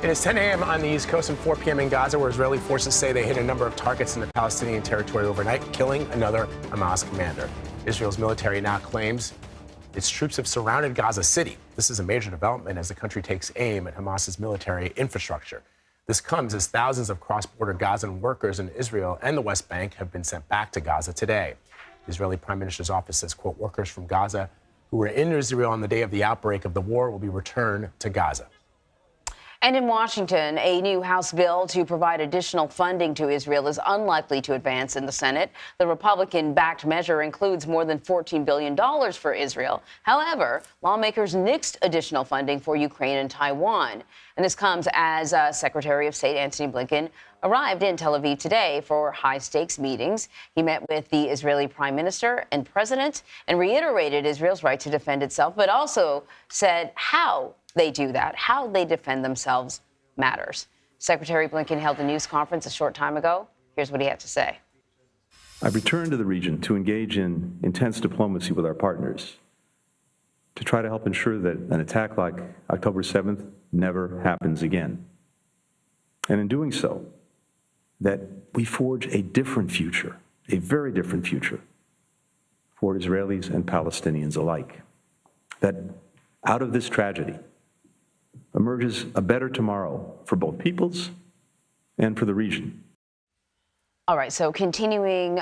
It is 10 a.m. on the East Coast and 4 p.m. in Gaza, where Israeli forces say they hit a number of targets in the Palestinian territory overnight, killing another Hamas commander. Israel's military now claims its troops have surrounded Gaza City. This is a major development as the country takes aim at Hamas's military infrastructure. This comes as thousands of cross-border Gazan workers in Israel and the West Bank have been sent back to Gaza today. The Israeli Prime Minister's office says, quote, workers from Gaza who were in Israel on the day of the outbreak of the war will be returned to Gaza. And in Washington, a new House bill to provide additional funding to Israel is unlikely to advance in the Senate. The Republican-backed measure includes more than $14 billion for Israel. However, lawmakers nixed additional funding for Ukraine and Taiwan. And this comes as Secretary of State Antony Blinken arrived in Tel Aviv today for high-stakes meetings. He met with the Israeli Prime Minister and President and reiterated Israel's right to defend itself, but also said how they do that, how they defend themselves matters. Secretary Blinken held a news conference a short time ago. Here's what he had to say. I've returned to the region to engage in intense diplomacy with our partners to try to help ensure that an attack like October 7th never happens again. And in doing so, that we forge a different future, a very different future for Israelis and Palestinians alike. That out of this tragedy emerges a better tomorrow for both peoples and for the region. All right, so continuing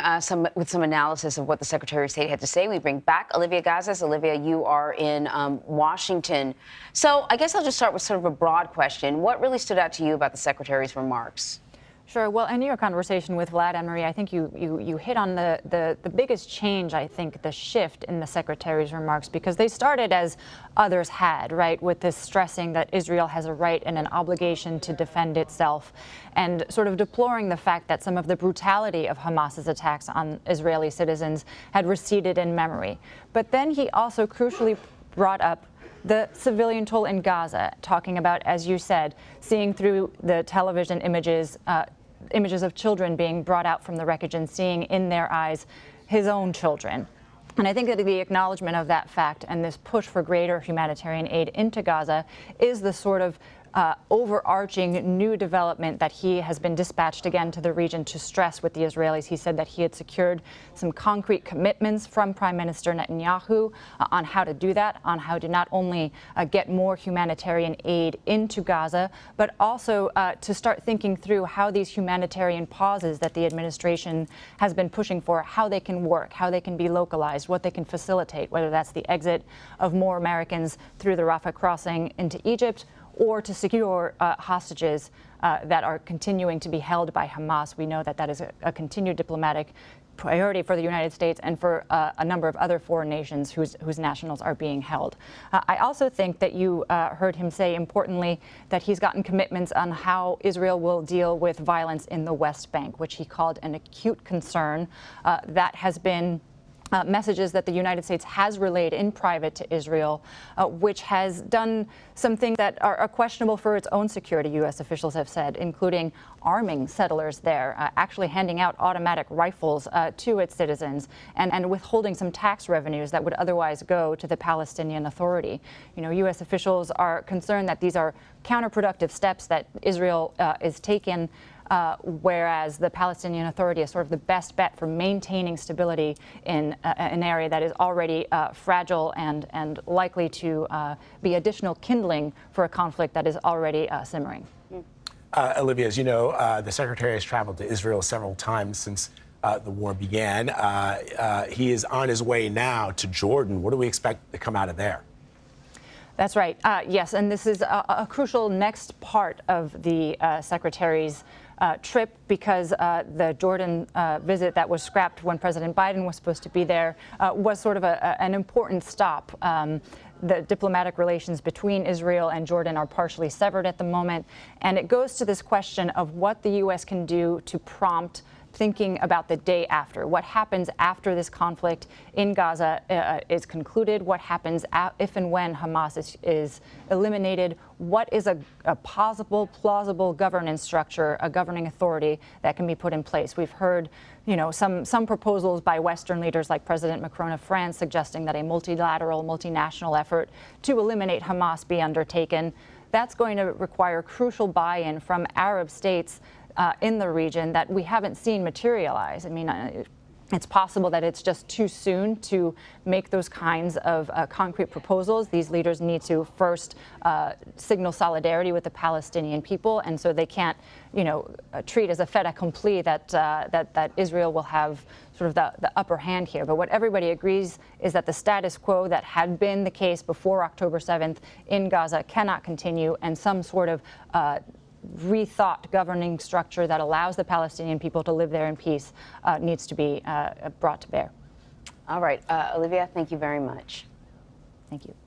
with some analysis of what the Secretary of State had to say, we bring back Olivia Gazis. Olivia, you are in Washington. So I guess I'll just start with sort of a broad question. What really stood out to you about the Secretary's remarks? Sure. Well, in your conversation with Vlad and Marie, I think you hit on the biggest change, I think, the shift in the Secretary's remarks, because they started as others had, right, with this stressing that Israel has a right and an obligation to defend itself, and sort of deploring the fact that some of the brutality of Hamas's attacks on Israeli citizens had receded in memory. But then he also crucially brought up the civilian toll in Gaza, talking about, as you said, seeing through the television images of children being brought out from the wreckage and seeing in their eyes his own children. And I think that the acknowledgement of that fact and this push for greater humanitarian aid into Gaza is the sort of overarching new development that he has been dispatched again to the region to stress with the Israelis. He said that he had secured some concrete commitments from Prime Minister Netanyahu on how to do that, on how to not only get more humanitarian aid into Gaza, but also to start thinking through how these humanitarian pauses that the administration has been pushing for, how they can work, how they can be localized, what they can facilitate, whether that's the exit of more Americans through the Rafah crossing into Egypt, or to secure hostages that are continuing to be held by Hamas. We know that that is a continued diplomatic priority for the United States and for a number of other foreign nations whose nationals are being held. I also think that you heard him say, importantly, that he's gotten commitments on how Israel will deal with violence in the West Bank, which he called an acute concern that has been messages that the United States has relayed in private to Israel, which has done some things that are questionable for its own security, U.S. officials have said, including arming settlers there, actually handing out automatic rifles to its citizens, and withholding some tax revenues that would otherwise go to the Palestinian Authority. You know, U.S. officials are concerned that these are counterproductive steps that Israel is taking, whereas the Palestinian Authority is sort of the best bet for maintaining stability in an area that is already fragile and likely to be additional kindling for a conflict that is already simmering. Olivia, as you know, the Secretary has traveled to Israel several times since the war began. He is on his way now to Jordan. What do we expect to come out of there? That's right. Yes, and this is a crucial next part of the Secretary's trip, because the Jordan visit that was scrapped when President Biden was supposed to be there was sort of an important stop. The diplomatic relations between Israel and Jordan are partially severed at the moment, and it goes to this question of what the U.S. can do to prompt thinking about the day after. What happens after this conflict in Gaza is concluded? What happens if and when Hamas is eliminated? What is a possible, plausible governance structure, a governing authority that can be put in place? We've heard, you know, some proposals by Western leaders like President Macron of France suggesting that a multilateral, multinational effort to eliminate Hamas be undertaken. that's going to require crucial buy-in from Arab states in the region that we haven't seen materialize. I mean, it's possible that it's just too soon to make those kinds of concrete proposals. These leaders need to first signal solidarity with the Palestinian people, and so they can't, treat as a fait accompli that Israel will have sort of the upper hand here. But what everybody agrees is that the status quo that had been the case before October 7th in Gaza cannot continue, and some sort of rethought governing structure that allows the Palestinian people to live there in peace needs to be brought to bear. All right, Olivia, thank you very much. Thank you.